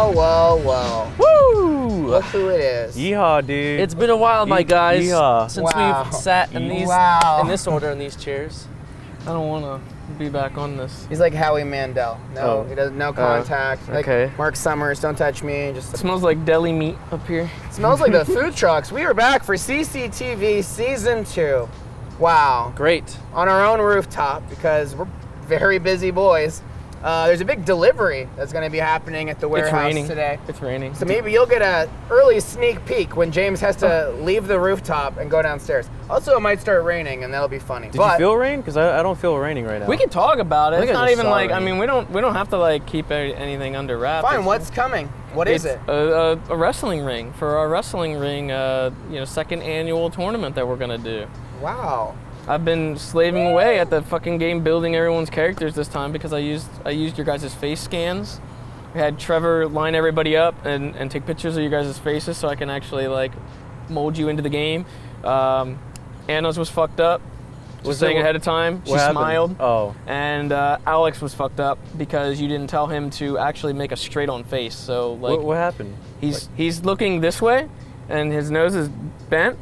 Whoa. Woo! Look who it is. Yeehaw, dude. It's been a while, my guys, Yeehaw. since we've sat in these in this order in these chairs. I don't want to be back on this. He's like Howie Mandel. He does no contact. okay. Like Mark Summers, don't touch me. Just It smells like deli meat up here. smells like the food trucks. We are back for CCTV Season 2. Wow. Great. On our own rooftop because we're very busy boys. There's a big delivery that's going to be happening at the warehouse today. It's raining. So maybe you'll get an early sneak peek when James has to leave the rooftop and go downstairs. Also, it might start raining, and that'll be funny. Did you feel rain? Because I don't feel raining right now. We can talk about it. I It's think I not just even saw like, I rain. mean, we don't have to like keep anything under wraps. Fine, what's coming? What is it? A wrestling ring for our wrestling ring, second annual tournament that we're gonna do. Wow. I've been slaving away at the fucking game building everyone's characters this time because I used your guys' face scans. We had Trevor line everybody up and take pictures of your guys' faces so I can actually like mold you into the game. Anna's was fucked up. Was saying ahead of time. She smiled. Oh. And Alex was fucked up because you didn't tell him to actually make a straight-on face. So like, What happened? he's looking this way, and his nose is bent,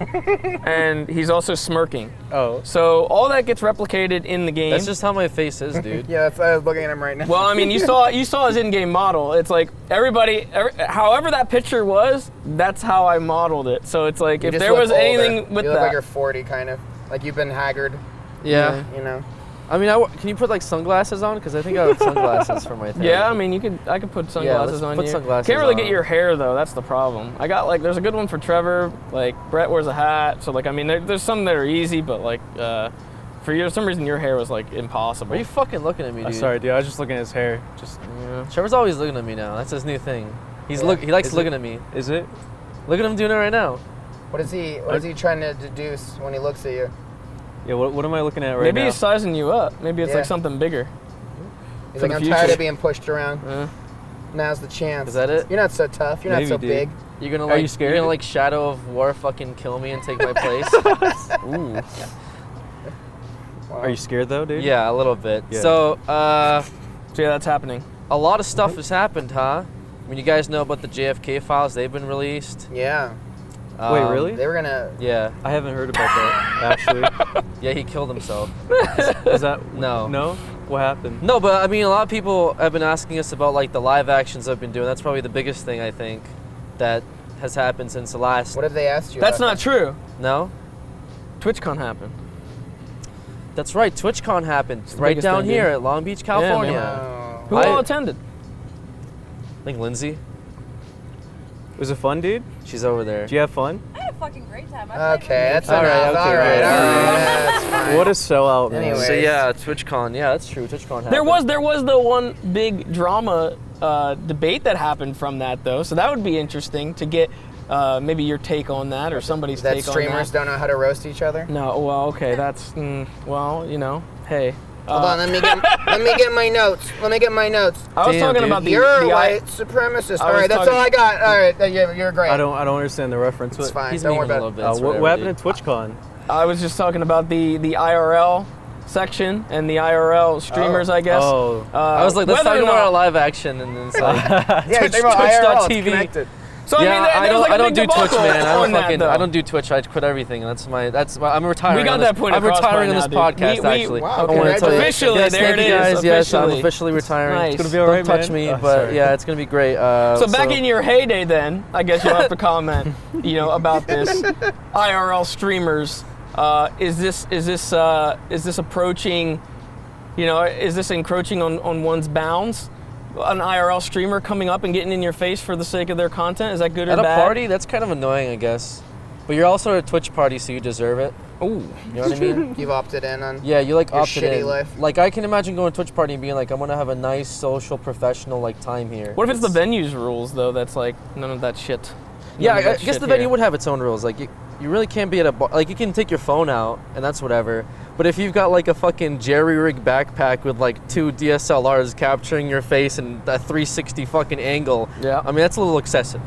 and he's also smirking. Oh. So all that gets replicated in the game. That's just how my face is, dude. Yeah, I was looking at him right now. Well, I mean, you saw his in-game model. It's like however that picture was, that's how I modeled it. So it's like if there was anything with you look that, like you're 40, kind of like you've been haggard. Yeah. You know. I mean, can you put like sunglasses on? Because I think I have sunglasses for my thing. yeah, I mean, I could put sunglasses on put you. sunglasses Can't really on. get your hair though. That's the problem. I got there's a good one for Trevor. Like Brett wears a hat, so like I mean, there's some that are easy, but like for you, for some reason your hair was like impossible. Are you fucking looking at me, dude? Sorry, dude. I was just looking at his hair. Trevor's always looking at me now. That's his new thing. He likes looking at me. Is it? Look at him doing it right now. What is he trying to deduce when he looks at you? Yeah. What am I looking at right Maybe now? he's sizing you up. Maybe it's like something bigger. He's For like, the I'm tired future. of being pushed around. Now's the chance. Is that it? You're not so tough. You're Maybe, not so dude. big. You're gonna Are you scared? You're gonna like Shadow of War fucking kill me and take my place. Ooh. Are you scared though, dude? Yeah, a little bit. Yeah. So, So yeah, that's happening. a lot of stuff has happened, huh? I mean, you guys know about the JFK files. They've been released. Yeah. Wait, really? They were gonna. Yeah. I haven't heard about that actually. Yeah, he killed himself. Is that No. No? What happened? No, but I mean, a lot of people have been asking us about like the live actions I've been doing. That's probably the biggest thing I think that has happened since the last. What have they asked you? That's about not true. No? TwitchCon happened. That's right. TwitchCon happened the right biggest down thing, here dude. at Long Beach, man. California. that? Oh. Who all attended? I think Lindsay. Was it fun, dude? She's over there. Did you have fun? I had a fucking great time. Okay, that's All right, enough. okay, all right, great. that's fine. What a sellout, man. Anyway. So yeah, TwitchCon. Yeah, that's true. TwitchCon happened. There was the one big drama debate that happened from that though. So that would be interesting to get maybe your take on that or somebody's That take on streamers that. don't know how to roast each other. No, well, okay, that's well, hey. Hold on, let me get my notes. Let me get my notes. I was Damn, talking dude. about the You're a the white supremacist. I All was right, that's talking- all I got. All right, you're great. I don't understand the reference. It's fine. He's Don't worry memeing a about little it. bit. It's What whatever, happened dude. at TwitchCon? I was just talking about the IRL section and the IRL streamers, I guess. Oh. I was like, let's whether talk or about not- our live action, and then it's like, Yeah, think about IRL. It's Twitch.tv. connected. So yeah, I mean, there was like a I don't big do Twitch, debacle man. on that, though. I don't do Twitch. I quit everything. I'm retiring. We got on that this, point I'm across retiring by on this now, dude. podcast. We- actually, wow, I wanna tell you. congratulations. Officially, yes, there thank it you guys. is. Yes, I'm Officially. officially retiring. Nice. It's gonna be Don't alright, touch man. me, Oh, but sorry. yeah, it's gonna be great. So back in your heyday, then I guess you'll have to comment, about this IRL streamers. Is this approaching? Is this encroaching on one's bounds? An IRL streamer coming up and getting in your face for the sake of their content, is that good or at a bad? party, that's kind of annoying, I guess. But you're also at a Twitch party, so you deserve it. Ooh. You know what I mean? You've opted in on. Yeah, you like Your opted shitty in. life. Like I can imagine going to a Twitch party and being like, I'm gonna have a nice, social, professional time here. What if it's the venue's rules though? That's like none of that shit. Yeah, None of I that guess shit the venue here. would have its own rules. Like, you really can't be at a bar. Like, you can take your phone out, and that's whatever. But if you've got, like, a fucking jerry-rig backpack with, like, 2 DSLRs capturing your face and a 360 fucking angle, Yeah. I mean, that's a little excessive.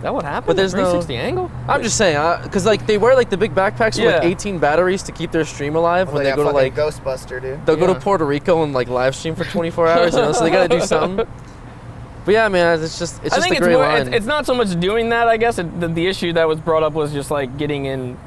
That would happen. But there's no- 360 angle. I'm just saying, because, like, they wear, like, the big backpacks with, like, Yeah. 18 batteries to keep their stream alive Well, when they they got go to, fucking like... Ghostbuster, dude. They'll go to Yeah. Puerto Rico and, like, live stream for 24 hours, so they gotta do something. But yeah, man, it's just I think a great line. it's not so much doing that, I guess. The issue that was brought up was just like getting in,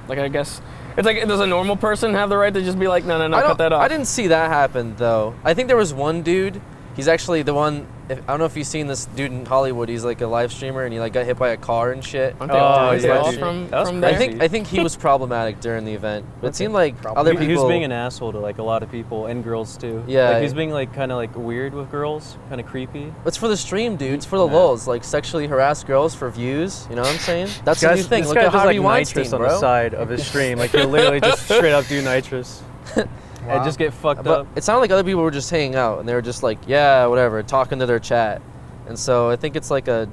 like I guess, it's like, does a normal person have the right to just be like, no, cut that off? I didn't see that happen, though. I think there was one dude, he's actually the one, I don't know if you've seen this dude in Hollywood, he's like a live streamer, and he like got hit by a car and shit. Aren't they all yeah, from there? I think he was problematic during the event. But it seemed like other people... He was being an asshole to like a lot of people, and girls too. Yeah. Like, he was being like kind of like weird with girls, kind of creepy. It's for the stream, dude. It's for the lulz. Like, sexually harass girls for views. You know what I'm saying? That's the new thing. This Look guy at does Harvey like Weinstein, nitrous on bro. the side of his stream. Like, he'll literally just straight up do nitrous. Wow. And just get fucked But up. it sounded like other people were just hanging out, and they were just like, yeah, whatever, talking to their chat. And so I think it's like a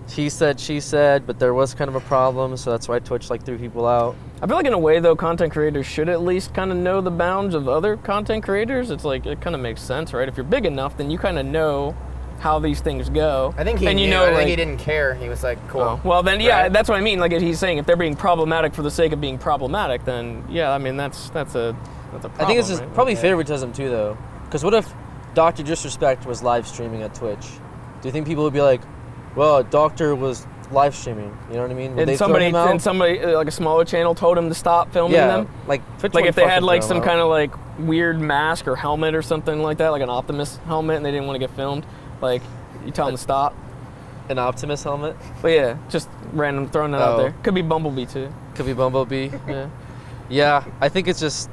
he said, she said, but there was kind of a problem, so that's why Twitch like threw people out. I feel like in a way, though, content creators should at least kind of know the bounds of other content creators. It's like, it kind of makes sense, right? If you're big enough, then you kind of know how these things go. I think he knew. I think he didn't care. He was like, cool. Oh, well, then, yeah, right? that's what I mean. Like, he's saying if they're being problematic for the sake of being problematic, then, yeah, I mean, that's a problem, I think it's just right? probably favoritism, too, though. Because what if Dr. Disrespect was live streaming at Twitch? Do you think people would be like, well, a doctor was live streaming, you know what I mean? Would they throw him out? And somebody, like a smaller channel, told him to stop filming them? Like Twitch Like would if they had fucking like throw some him out. kind of like weird mask or helmet or something like that, like an Optimus helmet, and they didn't want to get filmed, like you tell them to stop. An Optimus helmet? But yeah, just random throwing that out there. Could be Bumblebee too. Could be Bumblebee. Yeah. Yeah, I think it's just,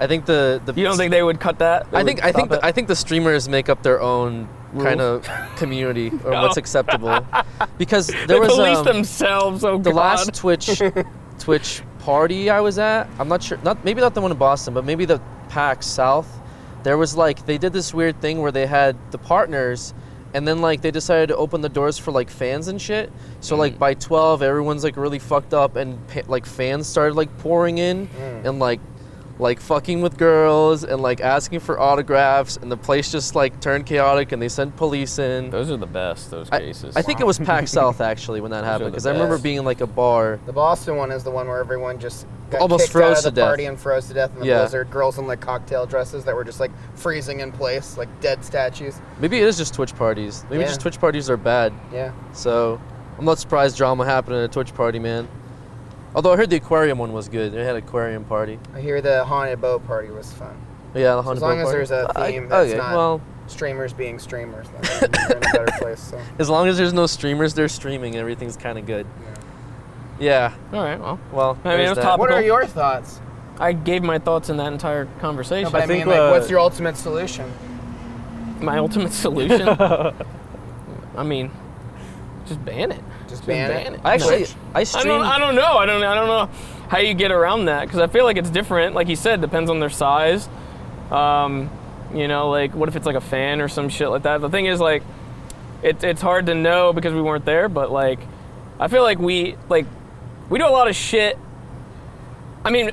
I think the You don't think they would cut that? I think the streamers make up their own kind of community or what's acceptable, because there was police themselves. Oh the God. last Twitch party I was at. I'm not sure. Maybe not the one in Boston, but maybe the PAX South. There was like they did this weird thing where they had the partners, and then like they decided to open the doors for like fans and shit. So like by 12, everyone's like really fucked up, and like fans started like pouring in and like fucking with girls and like asking for autographs, and the place just like turned chaotic, and they sent police in. Those are the best. Those cases. I think it was PAX South actually when that happened, because I remember being in like a bar. The Boston one is the one where everyone just got Almost kicked froze out to of the death. party and froze to death in the blizzard. Girls in like cocktail dresses that were just like freezing in place, like dead statues. Maybe it is just Twitch parties. Maybe just Twitch parties are bad. Yeah. So I'm not surprised drama happened at a Twitch party, man. Although I heard the aquarium one was good. They had an aquarium party. I hear the haunted boat party was fun. Yeah, the haunted As long boat as party. there's a theme that's okay, not well, streamers being streamers, then we're in a better place. So. as long as there's no streamers, they're streaming. Everything's kind of good. Yeah. All right. Well, Well, I mean, there's it was that. topical. What are your thoughts? I gave my thoughts in that entire conversation. No, but I think, mean, like, what's your ultimate solution? My ultimate solution. I mean, just ban it. Just ban it. I actually, Twitch? I streamed. I don't know. I don't know how you get around that, because I feel like it's different. Like you said, depends on their size. You know, like what if it's like a fan or some shit like that? The thing is, like, it's hard to know because we weren't there. But like, I feel like we do a lot of shit. I mean,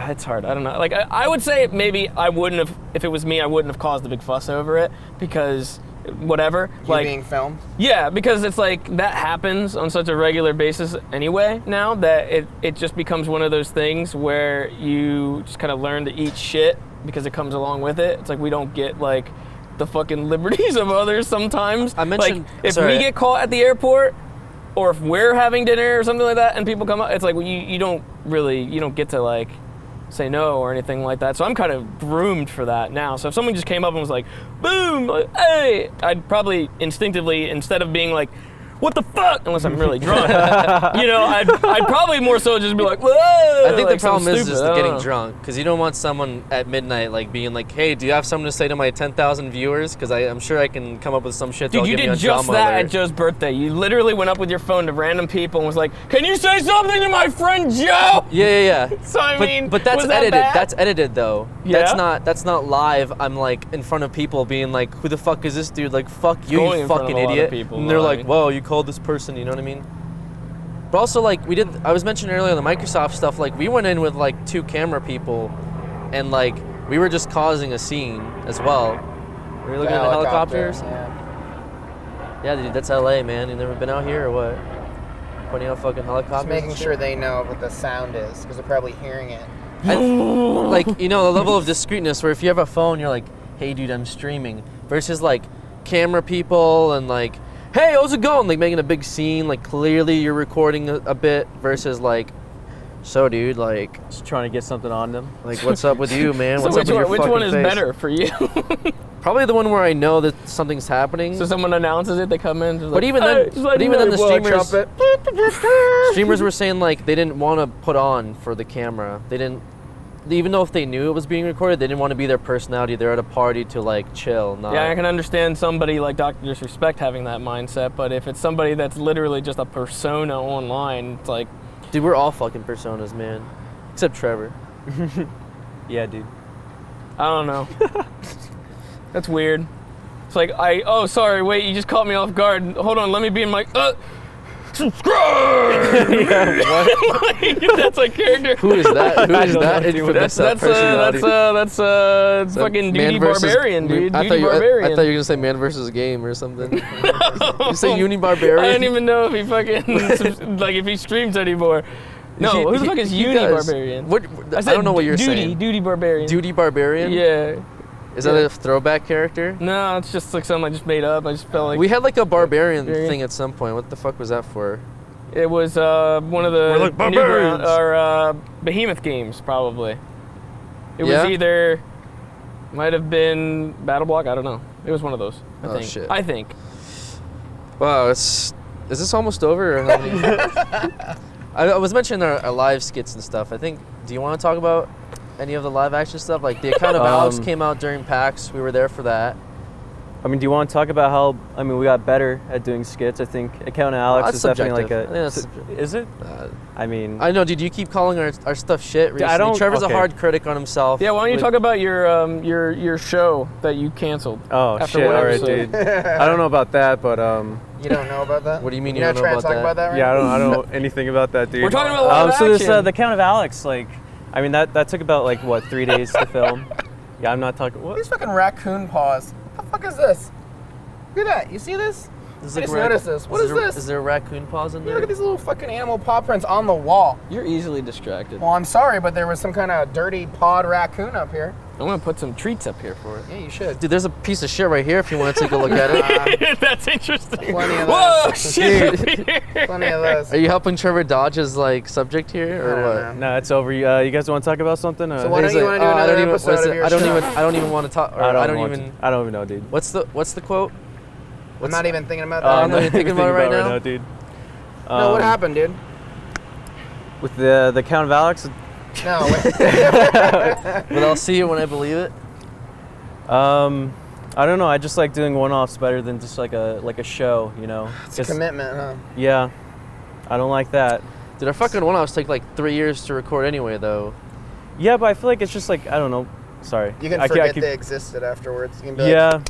it's hard. I don't know. Like, I would say maybe I wouldn't have, if it was me, I wouldn't have caused a big fuss over it, because whatever. You like being filmed? Yeah, because it's like that happens on such a regular basis anyway now that it just becomes one of those things where you just kind of learn to eat shit because it comes along with it. It's like we don't get like the fucking liberties of others sometimes. I mentioned- like if sorry. we get caught at the airport, or if we're having dinner or something like that and people come up, it's like you don't get to like say no or anything like that. So I'm kind of groomed for that now. So if someone just came up and was like, boom, like, hey, I'd probably instinctively, instead of being like, what the fuck, unless I'm really drunk, you know, I'd probably more so just be like, whoa. I think like the problem is stupid. just I don't getting know. drunk, because you don't want someone at midnight like being like, hey, do you have something to say to my 10,000 viewers? Because I'm sure I can come up with some shit that'll Dude, you give me did a just drama that alert. at Joe's birthday. You literally went up with your phone to random people and was like, can you say something to my friend Joe? Yeah. So I mean, but that's was that edited. bad? That's edited though. Yeah? That's not live. I'm like in front of people being like, who the fuck is this dude? Like, fuck you, Going you in front of fucking a lot of idiot. people, And they're though, I like, mean. whoa, you called this person, you know what I mean? But also like I was mentioning earlier the Microsoft stuff, like we went in with like 2 camera people, and like we were just causing a scene as well. Were you looking at the helicopters? Yeah, dude, that's LA, man. You never been out here or what? Pointing out fucking helicopters. Just making and sure shit? they know what the sound is, because they're probably hearing it. Like, you know, the level of discreetness where if you have a phone, you're like, hey, dude, I'm streaming. Versus like, camera people and like, hey, how's it going? Like making a big scene, like clearly you're recording a bit versus like, so dude, like Just trying to get something on them. like what's up with you, man? So What's up with your which fucking one is face? better for you? Probably the one where I know that something's happening. So someone announces it, they come in. Just But like, even "Hey, then, just letting you know." the Blow a streamers, trumpet. streamers were saying like they didn't want to put on for the camera. They didn't, even though if they knew it was being recorded, they didn't want to be their personality. They're at a party to like chill. Not, Yeah, I can understand somebody like Dr. Disrespect having that mindset, but if it's somebody that's literally just a persona online, it's like, dude, we're all fucking personas, man. Except Trevor. Yeah, dude. I don't know. That's weird. It's like, oh, sorry, wait, you just caught me off guard. Hold on, let me be in my, subscribe! Like, that's like character. Who is that? Who is that? Infamous personality. That's fucking Duty Barbarian, dude. I Duty thought Barbarian. you were gonna say man versus game or something. You say Uni I Barbarian? don't even know if he fucking, like, if he streams anymore. No, who the fuck is Uni Barbarian? I don't know what you're saying. Duty Barbarian. Duty Barbarian? Yeah. Is that a throwback character? No, it's just like something I just made up. I just felt like We had like a barbarian thing at some point. What the fuck was that for? it was one of the We're like barbarians. Behemoth games, probably. It Yeah? was either, might have been Battle Block. I don't know. It was one of those. I Oh, think. shit. I think. Wow, is this almost over? Or how many? I was mentioning our live skits and stuff. I think. Do you want to talk about any of the live action stuff? Like the account of Alex came out during PAX. We were there for that. I mean, do you want to talk about how, I mean, we got better at doing skits? I think Account of Alex That's is definitely subjective. like I think that's is it? I mean, I know, dude. You keep calling our stuff shit recently. I don't- Trevor's okay. a hard critic on himself. Yeah. Why don't you with- talk about your show that you canceled? oh after shit, one all right, episode? dude. I don't know about that, but You don't know about that? What do you mean You're you not don't know trying to about talk about that right yeah, now? I don't know anything about that, dude. We're talking about live So this action. the Account of Alex, like, I mean that took about like what 3 days to film. Yeah, I'm not talking. What? These fucking raccoon paws. What the fuck is this? Look at that. You see this? This I just noticed this. What is this? Is there raccoon paws in Yeah, there? look at these little fucking animal paw prints on the wall. You're easily distracted. Well, I'm sorry, but there was some kind of dirty pawed raccoon up here. I'm gonna put some treats up here for it. Yeah, you should. Dude, there's a piece of shit right here if you want to take a look at it. That's interesting. Plenty of Whoa, those. shit! Plenty of those. Are you helping Trevor dodge his like subject here or I don't what? know. No, it's over. You guys want to talk about something? So why don't He's you like, want to do "Oh, I another don't even- what episode is of it? your I don't show? even want to talk. Or I I don't don't want even. to. I don't even know, dude. What's the quote? I'm not even thinking about I'm that. not even thinking about it right now? dude. No, what happened, dude? With the Account of Alex? No, wait. But I'll see it when I believe it. I don't know. I just like doing one-offs better than just like a show, you know. It's a commitment, huh? Yeah, I don't like that. Did our fucking one-offs take like 3 years to record anyway, though? Yeah, but I feel like it's just like I don't know. Sorry. You can forget they existed afterwards. You can be like, Yeah,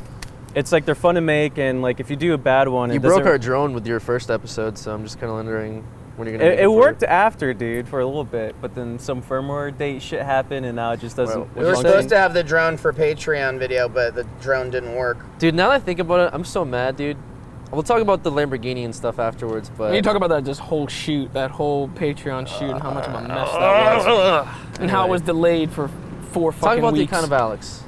it's like they're fun to make, and like if you do a bad one, You it broke doesn't- our drone with your first episode, so I'm just kind of wondering when you're gonna. make It up for worked after, dude, for a little bit, but then some firmware date shit happened, and now it just doesn't. Well, we were supposed to have the drone for Patreon video, but the drone didn't work. Dude, now that I think about it, I'm so mad, dude. We'll talk about the Lamborghini and stuff afterwards, but We need to talk about that just whole shoot, that whole Patreon shoot, and how much of a mess that was, and how it was delayed for 4 talk fucking about weeks. the account of Alex.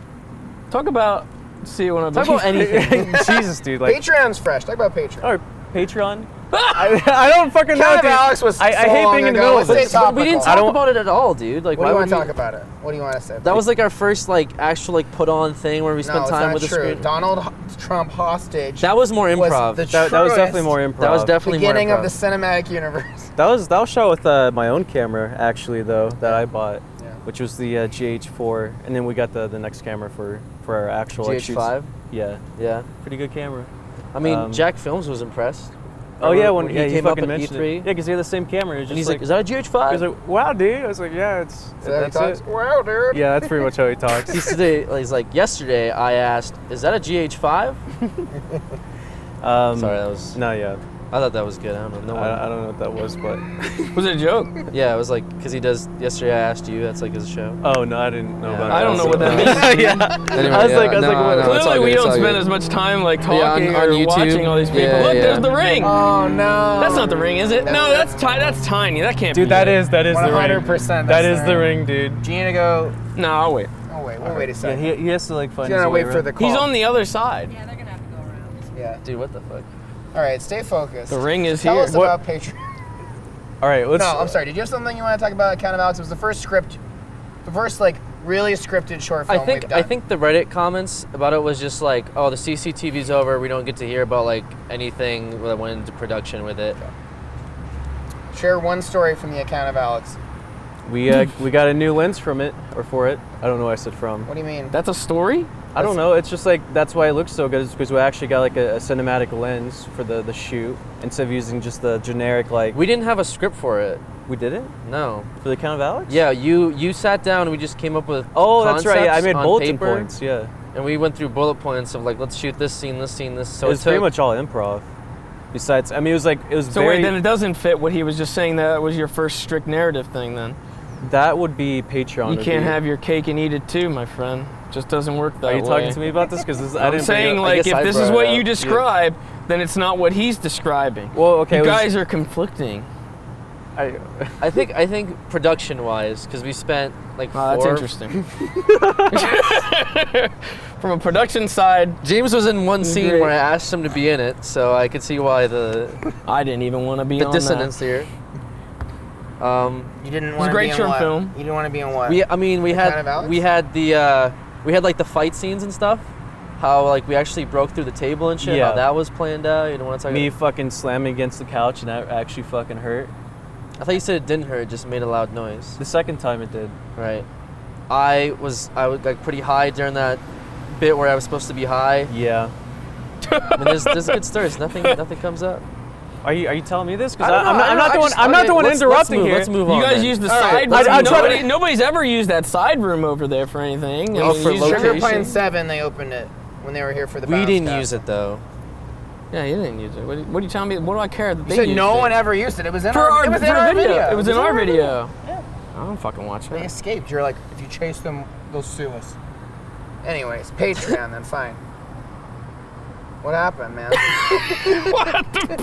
Talk about. See what I'm. Talk about anything. Jesus, dude. Like, Patreon's fresh. Talk about Patreon. or Patreon. I don't fucking know, Account of dude. Alex was I so hate long being in the ago. middle of Let's this. stay topical. We didn't talk about it at all, dude. Like, What why do you would want to we? talk about it? What do you want to say? That was like our first like actual like put on thing where we no, spent it's time not with the true. screen. Donald Trump hostage. That was more was improv. the That was definitely truest more improv. That was definitely beginning more of the improv. cinematic universe. That was shot with my own camera, actually, though, that I bought, Yeah. which was the GH4, and then we got the next camera for our actual like, shoots. GH5. Yeah, Yeah. pretty good camera. I mean, Jack Films was impressed. Oh yeah, when he he came up fucking at mentioned E3. it. Yeah, because he had the same camera. It was And just he's like, "Is that a GH5?" he was like, "Wow, dude." I was like, "Yeah, it's So that he that's talks, it." wow, dude. Yeah, that's pretty much how he talks. He's like, yesterday I asked, "Is that a GH5?" Sorry, that was. No, yeah, I thought that was good. I don't know. No one. I don't know what that was, but Was it a joke? Yeah, it was like because he does. Yesterday I asked you. That's like his show. oh no, I didn't know Yeah. about. I don't know what that means. yeah, Anyway, I was like, no, what? no, it's all Clearly, good, we it's don't all spend good. as much time like Yeah, talking on or YouTube. watching all these people. Yeah, Look, yeah. there's the ring. Oh no. That's not the ring, is it? No, that's tiny. That can't Dude, be. that it. is the ring. 100%. That is the ring, dude. Gina go. No, I'll wait. Oh wait, we'll wait a Yeah, second. he has to like find. He's gonna his way wait for around. the call. He's on the other side. Yeah, they're gonna have to go around. Yeah. Dude, what the fuck? All right, stay focused. The ring is Tell here. us about Patreon. All right, let's. No, I'm sorry. Did you have something you want to talk about? Account of Alex. It was the first like really scripted short film we've done. I think the Reddit comments about it was just like, oh, the CCTV's over. We don't get to hear about like anything that went into production with it. Share one story from the Account of Alex. We got a new lens from it, or for it. I don't know why I said from. What do you mean? That's a story? I don't know. It's just like that's why it looks so good. Is because we actually got like a cinematic lens for the shoot instead of using just the generic like. We didn't have a script for it. We did it No. for the Account of Alex. Yeah, you sat down and we just came up with Oh, that's right. Yeah, I made concepts on bulletin paper, points. Yeah. and we went through bullet points of like, let's shoot this scene, this scene, this. So It was pretty much all improv. Besides, I mean, it was So very. wait, then it doesn't fit what he was just saying. That was your first strict narrative thing. Then That would be Patreon. you can't have your cake and eat it too, my friend. Just doesn't work that way. Are you talking to me about this? Because I I'm didn't. saying bring it up. like guess if I this is brought what it you up. describe, then it's not what he's describing. Well, okay. You it was- guys are conflicting. I think production-wise, because we spent like That's 4. interesting. From a production side, James was in one scene Great. where I asked him to be in it, so I could see why I didn't even want to be the on dissonance that. here. You didn't was want a to great be in short what? film. You didn't want to be in what? We Account of Alex? had like the fight scenes and stuff. How like we actually broke through the table and shit. Yeah. How that was planned out. You don't want to talk Me about? fucking slamming against the couch and that actually fucking hurt. I thought you said it didn't hurt, it just made a loud noise. The second time it did. Right. I was like pretty high during that bit where I was supposed to be high. Yeah. I mean, there's good stories. Nothing comes up. Are you telling me this? Because I don't know, I'm not the one. I'm not the one interrupting here. Let's move on. You guys then. use the All side right, room. Nobody's ever used that side room over there for anything. Oh, for you use location. Sugar Pine 7, they opened it when they were here for the We bounce didn't cast. use it though. Yeah, you didn't use it. What are you telling me? What do I care that You they said used no it? one ever used it. It was in For our, our, it was for in a our video. video. It was in our video. Yeah. I don't fucking watch They that. escaped. You're like, if you chase them, they'll sue us. Anyways, Patreon then, fine. What happened, man?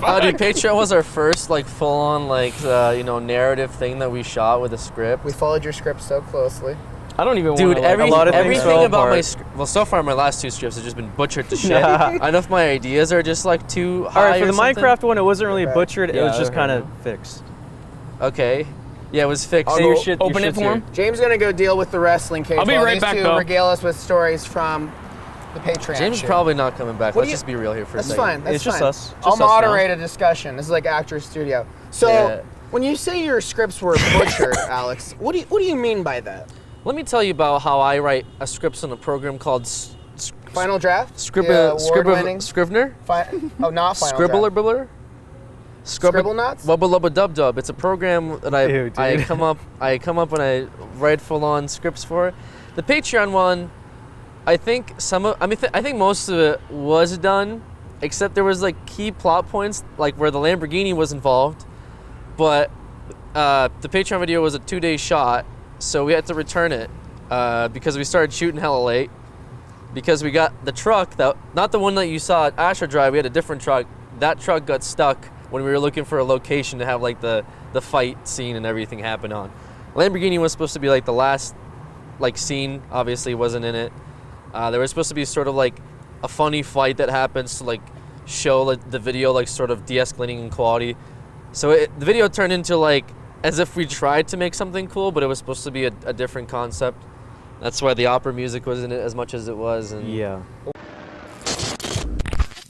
Oh, dude, Patreon was our first like full-on like narrative thing that we shot with a script. We followed your script so closely. I don't even Dude, want to. a lot of things everything fell about my apart. script. Well, so far my last 2 scripts have just been butchered to shit. I don't know if my ideas are just like too high. All right, for or the something. Minecraft one, it wasn't really Right. butchered. It Yeah, was just I kind heard of fixed. Okay. Yeah, it was fixed. I'll Say go your shit- your open it shit's for here. him. James is gonna go deal with the wrestling cage. I'll be while right these back, two though. regale us with stories from the Patreon. James is shit. probably not coming back. What Let's do you- just be real here for a That's second. fine. That's It's just fine. us. I'll Just us moderate a discussion. This is like Actors Studio. So, Yeah. when you say your scripts were butchered, Alex, what do you mean by that? Let me tell you about how I write a scripts in a program called Final Draft? Scrivener. Not Final Scribbler Draft. Biller. Scribble Nuts? Wubba Lubba Dub Dub. It's a program that I Ew, I dude. come up and I write full on scripts for. The Patreon one, I think I think most of it was done, except there was like key plot points like where the Lamborghini was involved, but the Patreon video was a 2-day shot, so we had to return it because we started shooting hella late. Because we got the truck not the one that you saw at Asher Drive, we had a different truck. That truck got stuck when we were looking for a location to have like the fight scene and everything happen on. Lamborghini was supposed to be like the last like scene, obviously wasn't in it. There was supposed to be sort of like a funny fight that happens to like show like the video like sort of de-escalating in quality. So the video turned into like as if we tried to make something cool, but it was supposed to be a different concept. That's why the opera music was in it as much as it was. And Yeah.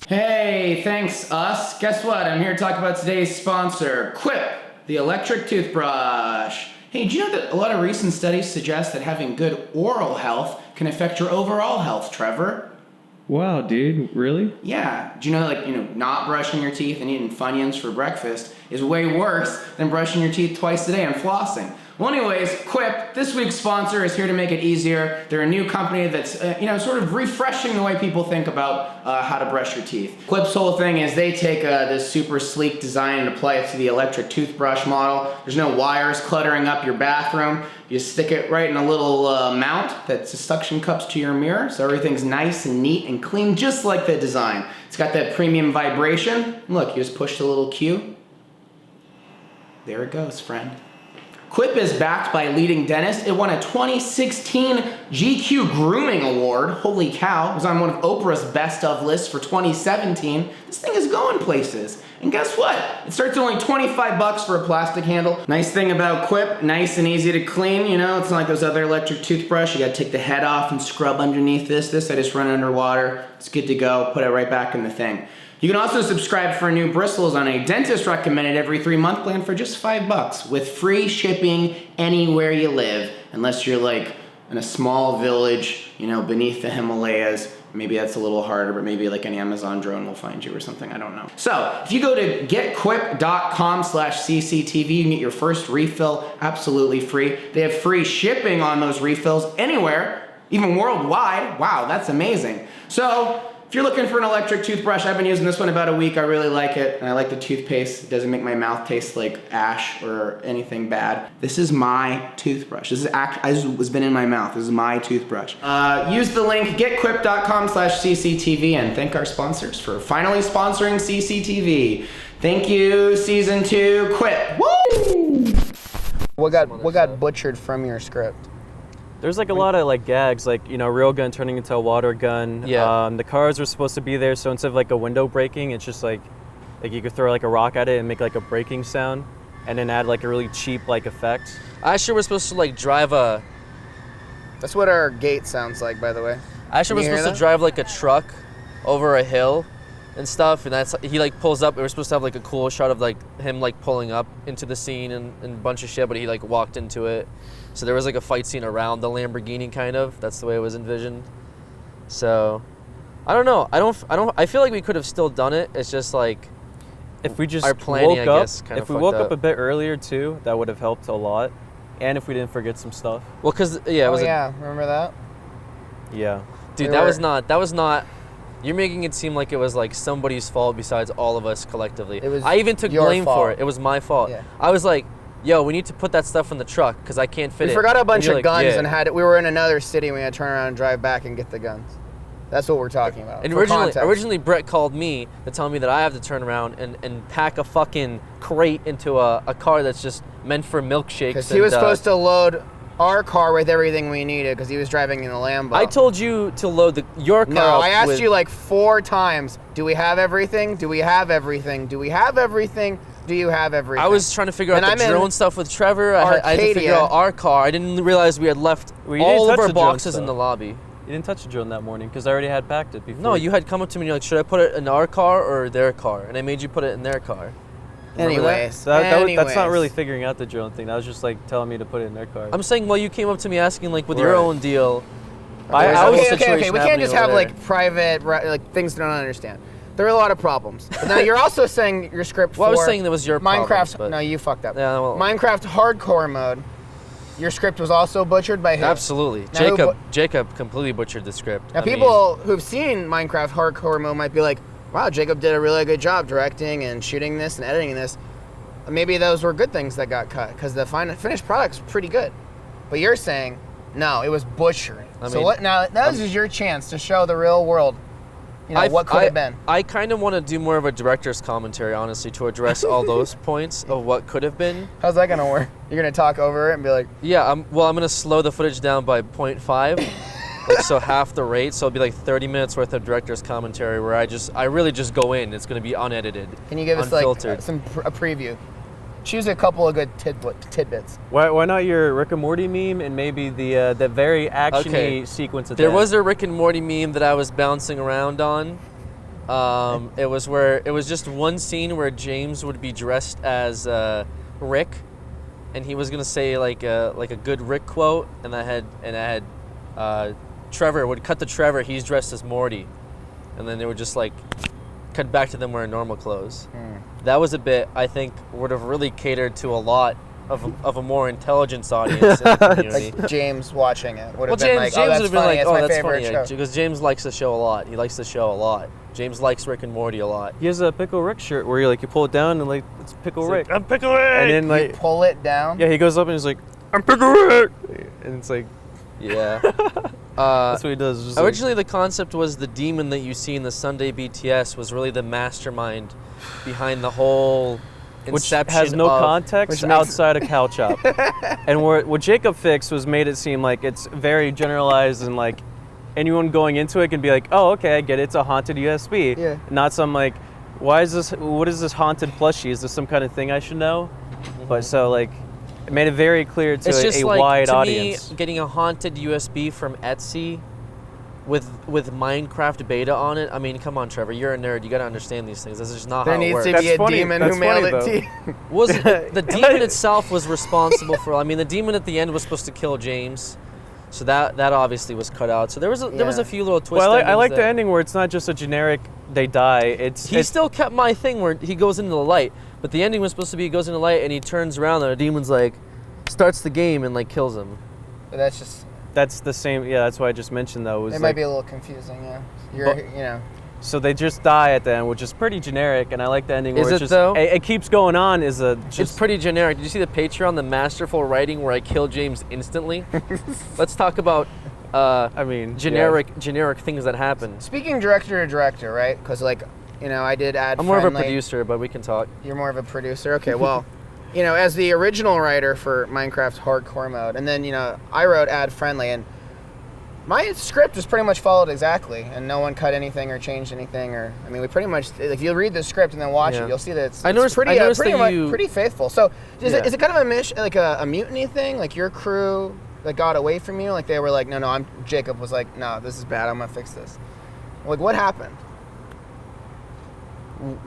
Hey, thanks us. Guess what? I'm here to talk about today's sponsor, Quip, the electric toothbrush. Hey, did you know that a lot of recent studies suggest that having good oral health can affect your overall health, Trevor? Wow, dude, really? Yeah. Do you know not brushing your teeth and eating Funyuns for breakfast is way worse than brushing your teeth twice a day and flossing? Well, anyways, Quip, this week's sponsor, is here to make it easier. They're a new company that's, sort of refreshing the way people think about how to brush your teeth. Quip's whole thing is they take this super sleek design and apply it to the electric toothbrush model. There's no wires cluttering up your bathroom. You just stick it right in a little mount that's suction cups to your mirror, so everything's nice and neat and clean, just like the design. It's got that premium vibration. Look, you just push the little cue. There it goes, friend. Quip is backed by leading dentist. It won a 2016 GQ Grooming Award. Holy cow. It was on one of Oprah's best of lists for 2017. This thing is going places. And guess what? It starts at only 25 bucks for a plastic handle. Nice thing about Quip, nice and easy to clean, you know? It's not like those other electric toothbrush. You gotta take the head off and scrub underneath this. This I just run underwater. It's good to go. Put it right back in the thing. You can also subscribe for new bristles on a dentist recommended every 3-month plan for just $5 with free shipping anywhere you live, unless you're like in a small village, you know, beneath the Himalayas. Maybe that's a little harder, but maybe like an Amazon drone will find you or something, I don't know. So if you go to getquip.com/CCTV, you can get your first refill absolutely free. They have free shipping on those refills anywhere, even worldwide. Wow, that's amazing. So if you're looking for an electric toothbrush, I've been using this one about a week. I really like it, and I like the toothpaste. It doesn't make my mouth taste like ash or anything bad. This is my toothbrush. This has been in my mouth. This is my toothbrush. Use the link getquip.com/CCTV and thank our sponsors for finally sponsoring CCTV. Thank you, Season 2, Quip. Woo! What got butchered from your script? There's like a lot of like gags, like, you know, real gun turning into a water gun. Yeah. The cars were supposed to be there, so instead of like a window breaking, it's just like you could throw like a rock at it and make like a breaking sound, and then add like a really cheap like effect. I actually was supposed to like drive a. That's what our gate sounds like, by the way. I actually was supposed to drive like a truck over a hill and stuff, and he like pulls up. We were supposed to have like a cool shot of like him like pulling up into the scene and a bunch of shit, but he like walked into it. So there was like a fight scene around the Lamborghini, kind of. That's the way it was envisioned. So I don't know. I feel like we could have still done it. It's just like if we just our planning, woke I up, guess, kind of if we fucked woke up up a bit earlier too, that would have helped a lot. And if we didn't forget some stuff. Well, cause it was remember that? Yeah. Dude, that was not. You're making it seem like it was like somebody's fault besides all of us collectively. I even took blame for it. It was my fault. Yeah. I was like, yo, we need to put that stuff in the truck because I can't fit it. We forgot a bunch of guns yeah. and we were in another city. We had to turn around and drive back and get the guns. That's what we're talking about. And For context. originally, Brett called me to tell me that I have to turn around and pack a fucking crate into a car that's just meant for milkshakes. Because he was supposed to load our car with everything we needed because he was driving in a Lambo. I told you to load your car. No, I asked you like 4 times. Do we have everything? Do we have everything? Do we have everything? Do you have everything? I was trying to figure out the drone stuff with Trevor. I had to figure out our car. I didn't realize we had left all of our boxes in the lobby. You didn't touch the drone that morning because I already had packed it before. No, you had come up to me and you're like, should I put it in our car or their car? And I made you put it in their car. Anyways. That's not really figuring out the drone thing. That was just like telling me to put it in their car. I'm saying, well, you came up to me asking like with your own deal. Okay. We can't just have like private like things that I don't understand. There are a lot of problems. But now you're also saying your script Well, for I was saying that was your Minecraft. problems, No, you fucked up. Yeah, well, Minecraft hardcore mode. Your script was also butchered by him. Absolutely. Now Jacob completely butchered the script. Now people who've seen Minecraft hardcore mode might be like, wow, Jacob did a really good job directing and shooting this and editing this. Maybe those were good things that got cut because the finished product's pretty good. But you're saying, no, it was butchering. Now this is your chance to show the real world, what could have been. I kind of want to do more of a director's commentary, honestly, to address all those points of what could have been. How's that going to work? You're going to talk over it and be like... Yeah, I'm going to slow the footage down by 0.5. So half the rate, so it'll be like 30 minutes worth of director's commentary where I really just go in. It's going to be unedited. Can you give us unfiltered. a preview? Choose a couple of good tidbits. Why not your Rick and Morty meme and maybe the very actiony sequence at the There end? was a Rick and Morty meme that I was bouncing around on. It was just one scene where James would be dressed as Rick, and he was gonna say like a good Rick quote, and I had Trevor would cut to Trevor. He's dressed as Morty, and then they would just like cut back to them wearing normal clothes. That was a bit I think would have really catered to a lot of a more intelligence audience in the community. Like James watching it would Well, have been like, oh, that's funny. It's my favorite show. Because James likes the show a lot. He likes the show a lot. James likes Rick and Morty a lot. He has a Pickle Rick shirt where you pull it down and it's Pickle Rick. I'm Pickle Rick. And then you pull it down. Yeah, he goes up and he's like, I'm Pickle Rick. And it's like, yeah. that's what he does. Just originally, the concept was the demon that you see in the Sunday BTS was really the mastermind behind the whole which inception has no of, context outside of cow chop. And what Jacob fixed was made it seem like it's very generalized and like anyone going into it can be like, oh, okay, I get it. It's a haunted USB. Yeah. Not some like, what is this haunted plushie? Is this some kind of thing I should know? But so like, it made it very clear to It's just a like, wide to audience. me, getting a haunted USB from Etsy with Minecraft beta on it. I mean, come on, Trevor, you're a nerd. You got to understand these things. This is just not There how it needs works. to That's be a funny. demon That's who mailed funny, it to you. Wasn't the demon itself was responsible for? I mean, the demon at the end was supposed to kill James, so that obviously was cut out. So there was a few little twists. Well, I like the ending where it's not just a generic they die. He still kept my thing where he goes into the light, but the ending was supposed to be he goes into the light and he turns around and the demon's like starts the game and like kills him. But that's just. That's the same. Yeah, that's what I just mentioned though. Was It like, might be a little confusing, yeah. You know. So they just die at the end, which is pretty generic, and I like the ending Is where it it's just though? it keeps going on. Is a It's just pretty generic. Did you see the Patreon, the masterful writing where I kill James instantly? Let's talk about I mean generic things that happen. Speaking director to director, right? Because like, you know, I did add. I'm more of a friendly. producer, but we can talk. You're more of a producer. Okay, well, you know, as the original writer for Minecraft's hardcore mode, and then you know, I wrote ad friendly, and my script is pretty much followed exactly, and no one cut anything or changed anything, or I mean, we pretty much. If you read the script and then watch Yeah. it, you'll see that it's, I noticed pretty faithful. So, is Yeah. it kind of a mutiny thing? Like your crew that got away from you, like they were like, no, Jacob was like, no, this is bad. I'm gonna fix this. Like, what happened?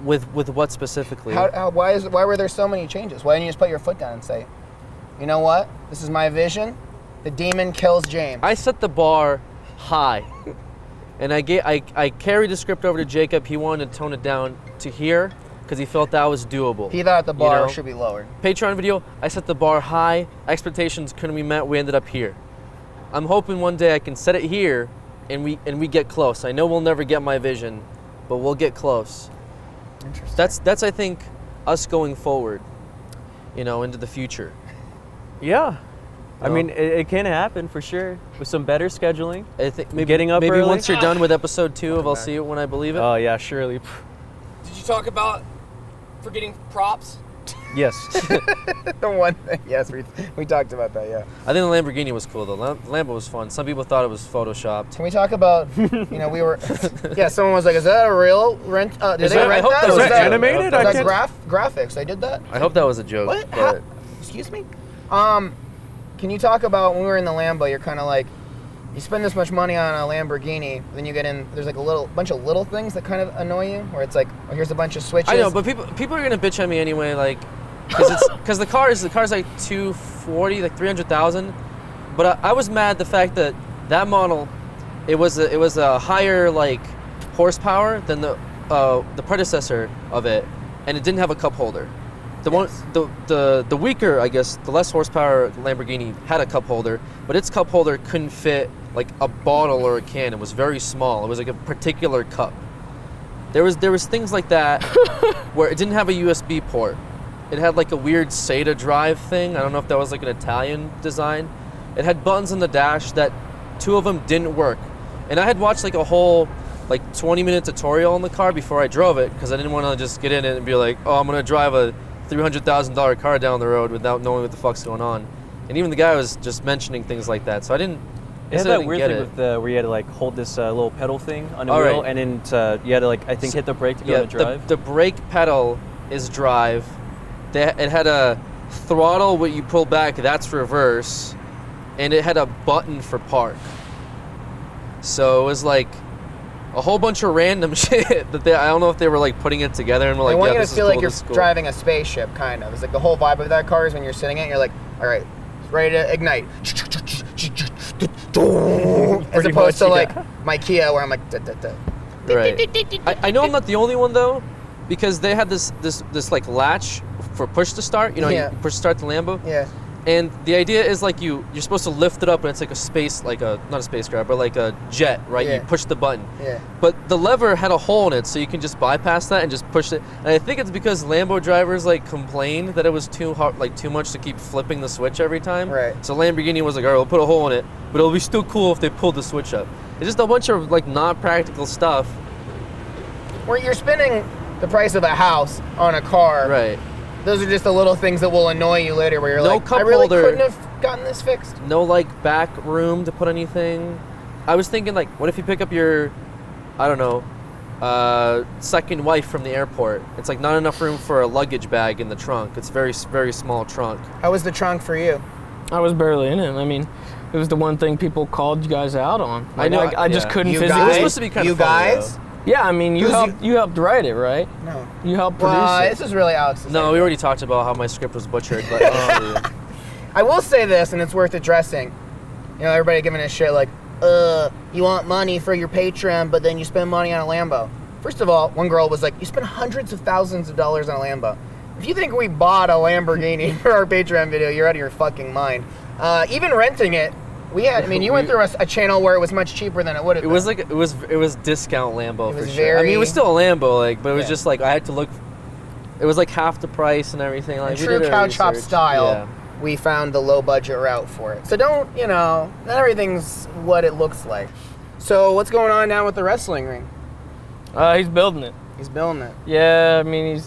With what specifically? Why were there so many changes? Why didn't you just put your foot down and say, you know what? This is my vision. The demon kills James. I set the bar high, and I carried the script over to Jacob. He wanted to tone it down to here because he felt that was doable. He thought the bar You know? should be lowered. Patreon video, I set the bar high. Expectations couldn't be met. We ended up here. I'm hoping one day I can set it here, and we get close. I know we'll never get my vision, but we'll get close. Interesting. That's I think us going forward, you know, into the future. yeah. I No. mean, it can happen for sure with some better scheduling. I think maybe Getting up maybe early? once you're done with episode 2 of I'll See It When I Believe It. Oh yeah, surely. Did you talk about forgetting props? Yes. The one thing. Yes, we talked about that. Yeah. I think the Lamborghini was cool though. Lambo was fun. Some people thought it was photoshopped. Can we talk about? You know, we were. Yeah. Someone was like, "Is that a real rent? Did Is they that- I rent hope that? that Or was was that animated? Was I that can't- graphics? They did that. I hope that was a joke. What? But Excuse me? Can you talk about when we were in the Lambo, you're kind of like, you spend this much money on a Lamborghini, then you get in, there's like a bunch of little things that kind of annoy you, where it's like, oh, here's a bunch of switches. I know, but people are gonna bitch at me anyway, like, because the car's like 240, like 300,000. But I was mad the fact that model, it was a higher like horsepower than the predecessor of it, and it didn't have a cup holder. The weaker, I guess, the less horsepower Lamborghini had a cup holder, but its cup holder couldn't fit like a bottle or a can. It was very small. It was like a particular cup. There was things like that where it didn't have a USB port. It had like a weird SATA drive thing. I don't know if that was like an Italian design. It had buttons on the dash that 2 of them didn't work. And I had watched like a whole like 20-minute tutorial on the car before I drove it because I didn't want to just get in it and be like, oh, I'm gonna drive a $300,000 car down the road without knowing what the fuck's going on. And even the guy was just mentioning things like that. So I didn't. It had I that didn't weird get thing it. with where you had to like hold this little pedal thing on the All wheel, right. and then you had to like I think hit the brake to go Yeah, to drive. the brake pedal is drive. It had a throttle what you pull back, that's reverse, and it had a button for park. So it was like a whole bunch of random shit that I don't know if they were like putting it together and were I like, want yeah, you to this is feel cool, like you're this is cool. driving a spaceship, kind of. It's like the whole vibe of that car is when you're sitting in it, you're like, all right, ready to ignite. As opposed to like my Kia where I'm like, da, da, da. Right. I know I'm not the only one though, because they had this like latch for push to start. You know, Yeah. you push start the Lambo. Yeah. And the idea is like you're supposed to lift it up and it's like a space, like a, not a spacecraft, but like a jet, right? Yeah. You push the button. Yeah. But the lever had a hole in it, so you can just bypass that and just push it. And I think it's because Lambo drivers like complained that it was too hard, like too much to keep flipping the switch every time. Right. So Lamborghini was like, all right, we'll put a hole in it, but it'll be still cool if they pulled the switch up. It's just a bunch of like not practical stuff. Where you're spending the price of a house on a car. Right. those are just the little things that will annoy you later where you're No like, cup I really holder. couldn't have gotten this fixed. No like back room to put anything. I was thinking like, what if you pick up your, I don't know, second wife from the airport? It's like not enough room for a luggage bag in the trunk. It's very small trunk. How was the trunk for you? I was barely in it. I mean, it was the one thing people called you guys out on. I know, I just yeah. couldn't You physically. It was guys? supposed to be kind You of funny, guys? though. Yeah, I mean, you Who's helped write it, right? No. You helped produce Well, it. this is really Alex's No, idea. we already talked about how my script was butchered, but I will say this, and it's worth addressing. You know, everybody giving a shit like, you want money for your Patreon, but then you spend money on a Lambo. First of all, one girl was like, you spend hundreds of thousands of dollars on a Lambo. If you think we bought a Lamborghini for our Patreon video, you're out of your fucking mind. Even renting it, we had, I mean, you went through a channel where it was much cheaper than it would have it been. was like it was discount Lambo It for was sure. I mean, it was very- still a Lambo, like, but it was Yeah. just like I had to look. It was like half the price and everything. Like In we true did our cow chop research. style, Yeah. we found the low budget route for it. So don't, you know, not everything's what it looks like. So what's going on now with the wrestling ring? He's building it. He's building it. Yeah, I mean,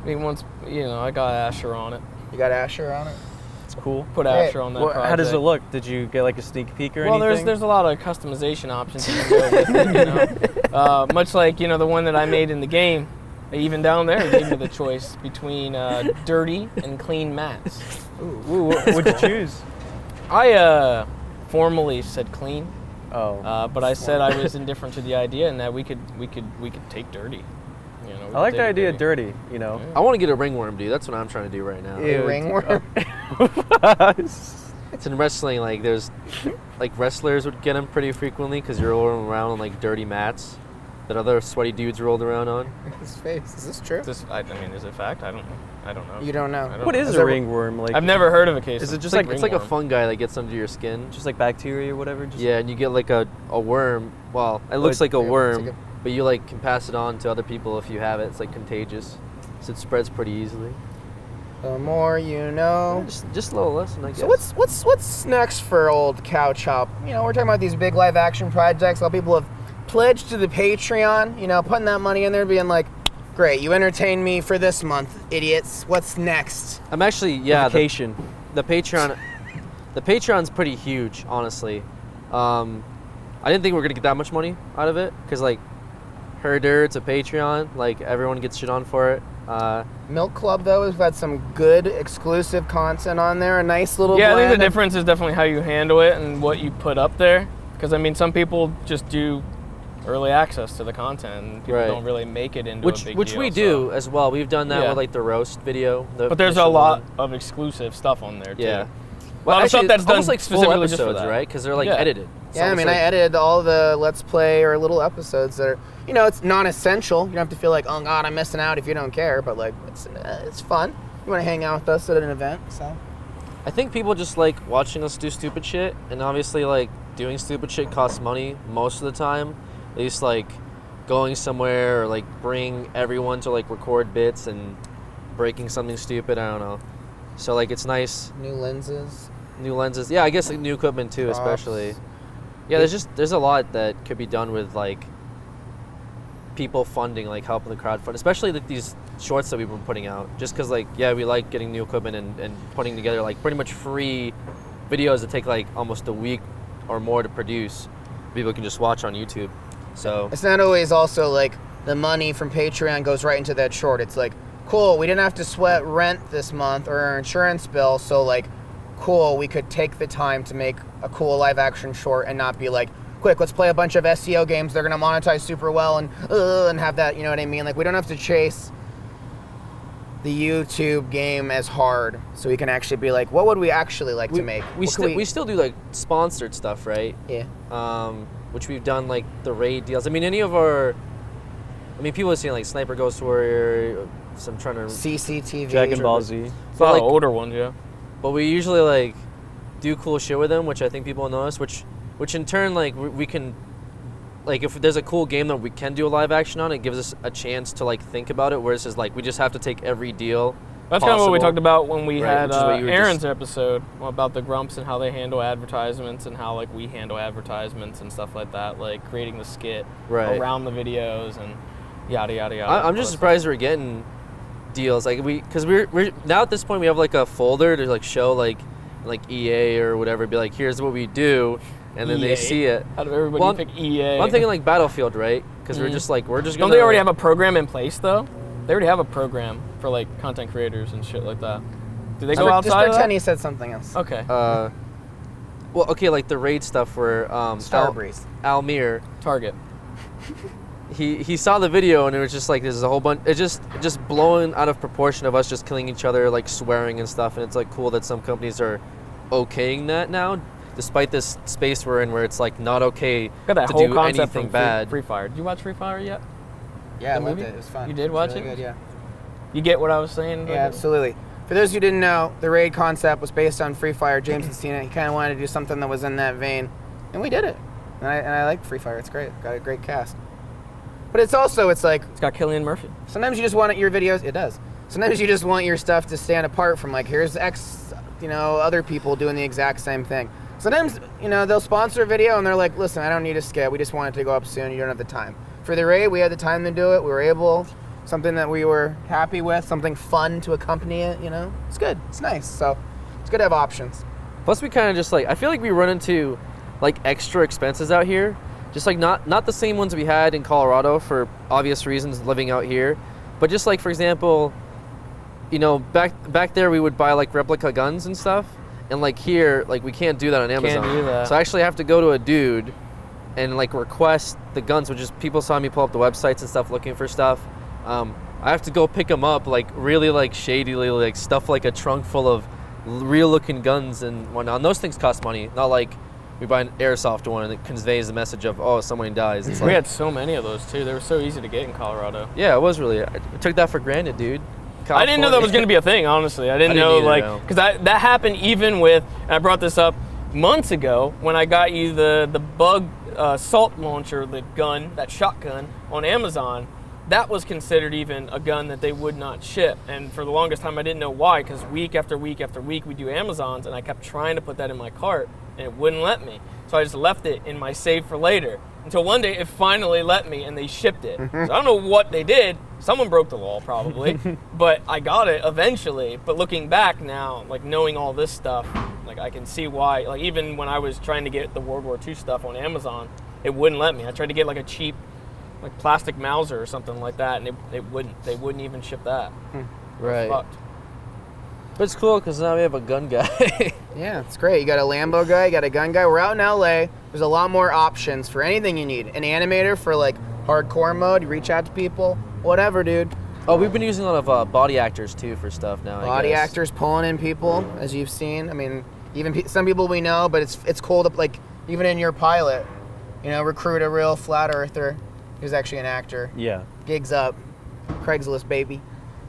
he wants, you know, I got Asher on it. You got Asher on it? It's cool. Put Great. Asher on that Well, project. how does it look? Did you get like a sneak peek or Well, anything? there's a lot of customization options you can go with it, you know. Much like, you know, the one that I made in the game. Even down there, it gave me the choice between dirty and clean mats. Ooh, what'd you choose? I formally said clean, Oh, but I said I was indifferent to the idea and that we could take dirty. You know, we I could like take the it idea of dirty. You know. I want to get a ringworm, dude. That's what I'm trying to do right now. A ringworm? It's in wrestling, like there's, like wrestlers would get them pretty frequently because you're rolling around on like dirty mats that other sweaty dudes rolled around on. His face. Is this true? I mean, is it fact? I don't know. You don't know. I don't What know. is Is a there- ringworm? Like, I've never heard of a case. Is it of just It's like, like it's like a ringworm. fungi that gets under your skin. just like bacteria or whatever? Just Yeah, and you get like a worm. Well, it looks like a yeah, it's worm, like but you like can pass it on to other people if you have it. It's like contagious, so it spreads pretty easily. The more you know. Just a little lesson, I guess. So what's next for old Cow Chop? You know, we're talking about these big live action projects. A lot of people have pledged to the Patreon. You know, putting that money in there, being like, "Great, you entertained me for this month, idiots. What's next?" I'm actually the vacation. the Patreon. The Patreon's pretty huge, honestly. I didn't think we were gonna get that much money out of it because like, herder, it's a Patreon. Like everyone gets shit on for it. Milk Club though, we've got some good exclusive content on there. A nice little Yeah, I think blend the of- difference is definitely how you handle it and what you put up there. Because I mean, some people just do early access to the content, and people Right. don't really make it into which a big which deal. we so- do as well. We've done that Yeah. with like the roast video. But there's a lot of exclusive stuff on there too. Yeah. A lot of stuff that's done almost like full specifically just for episodes, that. right? Because they're like Yeah. edited. It's Yeah, I almost mean, I like- edited all the Let's Play or little episodes that are, you know, it's non-essential. You don't have to feel like, oh God, I'm missing out if you don't care. But like, it's fun. You want to hang out with us at an event, so. I think people just like watching us do stupid shit, and obviously like doing stupid shit costs money most of the time. At least like going somewhere or like bring everyone to like record bits and breaking something stupid. I don't know. So like it's nice. New lenses. New lenses. Yeah, I guess like new equipment too, Props. especially. Yeah, there's a lot that could be done with like people funding, like helping the crowd fund, especially like these shorts that we've been putting out. Just because like we like getting new equipment and putting together like pretty much free videos that take like almost a week or more to produce. People can just watch on YouTube. So It's not always also like the money from Patreon goes right into that short. It's like, cool, we didn't have to sweat rent this month or our insurance bill, so like, cool, we could take the time to make a cool live action short and not be like, quick, let's play a bunch of SEO games they're gonna monetize super well and have that, you know what I mean? Like, we don't have to chase the YouTube game as hard, so we can actually be like, what would we actually like to make? we What could we still do like sponsored stuff, right? yeah. Which we've done like the raid deals. I mean, people are seeing like Sniper Ghost Warrior. So I'm trying to. CCTV. Dragon Ball Z. It's But, all like- the older ones, yeah. But we usually like do cool shit with them, which I think people notice. Which in turn like we can, like if there's a cool game that we can do a live action on, it gives us a chance to like think about it. Whereas it's like we just have to take every deal. That's kind of what we possible. talked about when we Right, had which is what you were Aaron's just- episode about the Grumps and how they handle advertisements and how like we handle advertisements and stuff like that, like creating the skit Right. around the videos and yada yada yada. I'm just surprised we're getting deals. Like because we're now at this point we have like a folder to like show like EA or whatever. Be like, here's what we do, and then EA? they see it. Out of everybody, pick EA. Well, I'm thinking like Battlefield, right? Because we're just gonna. Don't they already have a program in place though? They already have a program for like content creators and shit like that. Do they go outside? Just of pretend that? he said something else. Okay. Well, okay, like the raid stuff where Starbreeze. Almir, Target. he saw the video and it was just like there's a whole bunch. It's just blowing out of proportion of us just killing each other, like swearing and stuff. And it's like cool that some companies are okaying that now, despite this space we're in where it's like not okay Got that to whole do concept anything from bad. Free Fire. Did you watch Free Fire yet? Yeah, I The loved movie? it. It was fun. You did It was watch really it? Good, yeah. You get what I was saying? Yeah, absolutely. For those who didn't know, the raid concept was based on Free Fire. James had seen it. He kind of wanted to do something that was in that vein, and we did it. And I like Free Fire. It's great. Got a great cast. But it's like It's got Cillian Murphy. sometimes you just want your videos. It does. Sometimes you just want your stuff to stand apart from like here's X, other people doing the exact same thing. Sometimes they'll sponsor a video and they're like, listen, I don't need a skit. We just want it to go up soon. You don't have the time. For the raid, we had the time to do it. We were able. Something that we were happy with, something fun to accompany it, It's good. It's nice. So it's good to have options. Plus, we kind of just like I feel like we run into like extra expenses out here, just like not the same ones we had in Colorado for obvious reasons living out here, but just like for example, back there we would buy like replica guns and stuff, and like here like we can't do that on Amazon. Can't do that. So I actually have to go to a dude and like request the guns, which is people saw me pull up the websites and stuff looking for stuff. I have to go pick them up, like really like shadily, like stuff like a trunk full of real looking guns and whatnot. And those things cost money, not like we buy an airsoft one and it conveys the message of, oh, someone dies. It's We like, had so many of those too. They were so easy to get in Colorado. yeah, it was really, I took that for granted, dude. I didn't know that was going to be a thing, honestly. I didn't I didn't know, either, like, no. because that happened even with, and I brought this up months ago when I got you the bug salt launcher, the gun, that shotgun on Amazon. That was considered even a gun that they would not ship. And for the longest time, I didn't know why, because week after week after week, we do Amazons, and I kept trying to put that in my cart, and it wouldn't let me. So I just left it in my save for later. Until one day, it finally let me, and they shipped it. So I don't know what they did. Someone broke the law, probably. But I got it eventually. But looking back now, like knowing all this stuff, like I can see why. Like even when I was trying to get the World War II stuff on Amazon, it wouldn't let me. I tried to get like a cheap like plastic Mauser or something like that, and they wouldn't even ship that. Right. Fucked. But it's cool because now we have a gun guy. Yeah, it's great. You got a Lambo guy, you got a gun guy. We're out in LA. There's a lot more options for anything you need. An animator for like hardcore mode. You reach out to people. Whatever, dude. Oh, we've been using a lot of body actors too for stuff now. Body actors pulling in people, as you've seen. I mean, even some people we know, but it's cool to like even in your pilot, recruit a real flat earther who's actually an actor. Yeah. Gigs up, Craigslist baby.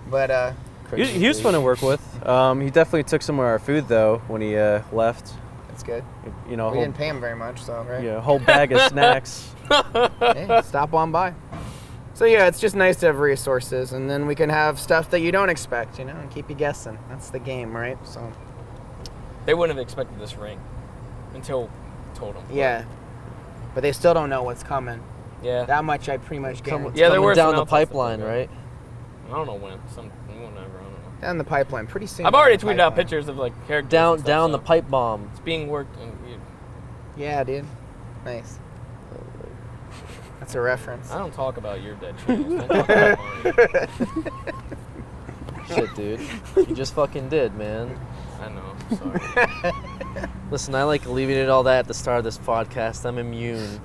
But He was fun to work with. He definitely took some of our food though when he left. that's good. You know, a We whole, didn't pay him very much, so right. yeah, a whole bag of snacks. Hey, stop on by. So yeah, it's just nice to have resources, and then we can have stuff that you don't expect, and keep you guessing. That's the game, right? So They wouldn't have expected this ring until I told them. yeah, but they still don't know what's coming. Yeah. That much I pretty much guarantee. Yeah, there Coming were down some the outlets that pipeline, did that. right? I don't know when. Whenever. I don't know. Down the pipeline, pretty soon. I've already down the tweeted out pipeline. pictures of like characters. Down and stuff, the so pipe bomb. It's being worked. And Yeah, dude. Nice. That's a reference. I don't talk about your dead channels. Don't talk about mine. Shit, dude. You just fucking did, man. I know. I'm sorry. Listen, I like leaving it all that at the start of this podcast. I'm immune.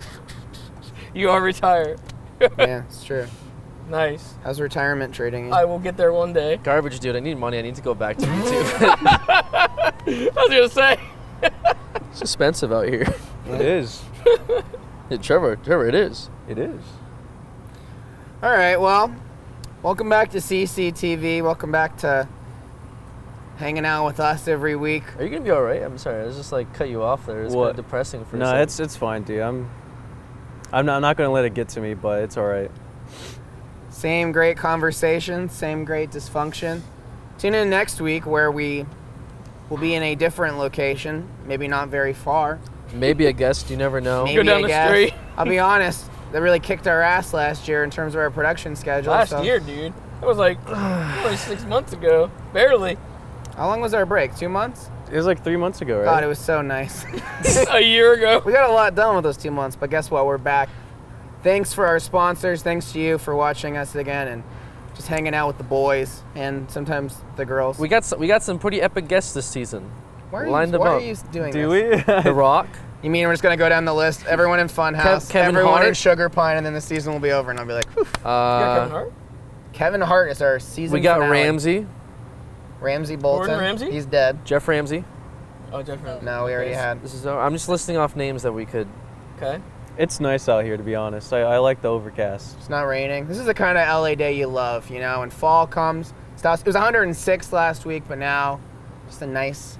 You are retired. Yeah, it's true. Nice. How's retirement treating you? I will get there one day. Garbage, dude. I need money. I need to go back to YouTube. I was gonna say. It's expensive out here. It is. Hey, Trevor, it is. It is. All right, well, welcome back to CCTV. Welcome back to hanging out with us every week. Are you gonna be all right? I'm sorry. I was just like cut you off there. It's What? kind of depressing for a No, second. it's fine, dude. I'm not gonna let it get to me, but it's all right. Same great conversation, same great dysfunction. Tune in next week where we will be in a different location, maybe not very far. Maybe a guest. You never know. Maybe down a the guest. street. I'll be honest, that really kicked our ass last year in terms of our production schedule. Last year, dude. It was like only 6 months ago. Barely. How long was our break? 2 months? It was like 3 months ago, right? God, it was so nice. A year ago. We got a lot done with those 2 months, but guess what? We're back. Thanks for our sponsors. Thanks to you for watching us again and just hanging out with the boys and sometimes the girls. We got some pretty epic guests this season. Why are Lined you, them why up. are you doing Do this? we? The Rock. You mean we're just gonna go down the list? Everyone in Funhouse, Kevin everyone in Hart. Sugar Pine, and then the season will be over, and I'll be like, whew. You got Kevin Hart? Kevin Hart is our season We got finale. Ramsey, Bolton. Gordon Ramsay? He's dead. Jeff Ramsey. Oh, Jeff Ramsey. No, we already had. I'm just listing off names that we could. Okay. It's nice out here, to be honest. I like the overcast. It's not raining. This is the kind of LA day you love, you know, when fall comes. It was 106 last week, but now just a nice.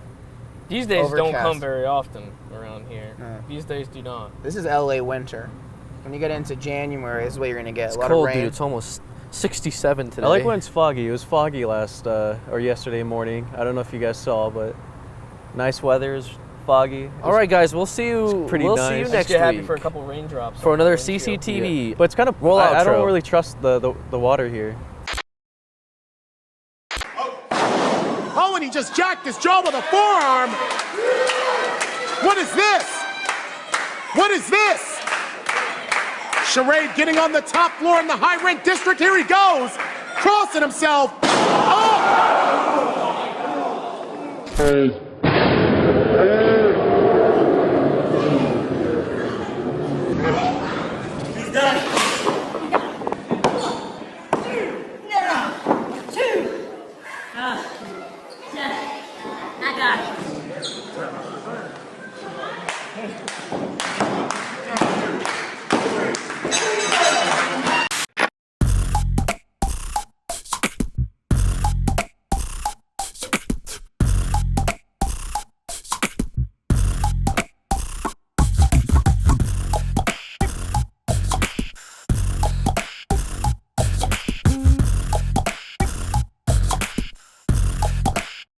These days don't Overcast. come very often around here. No. These days do not. This is LA winter. When you get into January, this is what you're gonna get. It's a lot cold, of rain. dude. It's almost 67 today. I like when it's foggy. It was foggy or yesterday morning. I don't know if you guys saw, but nice weather is foggy. All right, guys. We'll see you. It's pretty we'll nice. see you Just next Get happy week for a couple raindrops. for on another the windshield. CCTV. But it's kind of Roll I outro. don't really trust the water here. Oh, and he just jacked his jaw with a forearm. What is this? What is this? Charade getting on the top floor in the high rent district. Here he goes, crossing himself. Oh!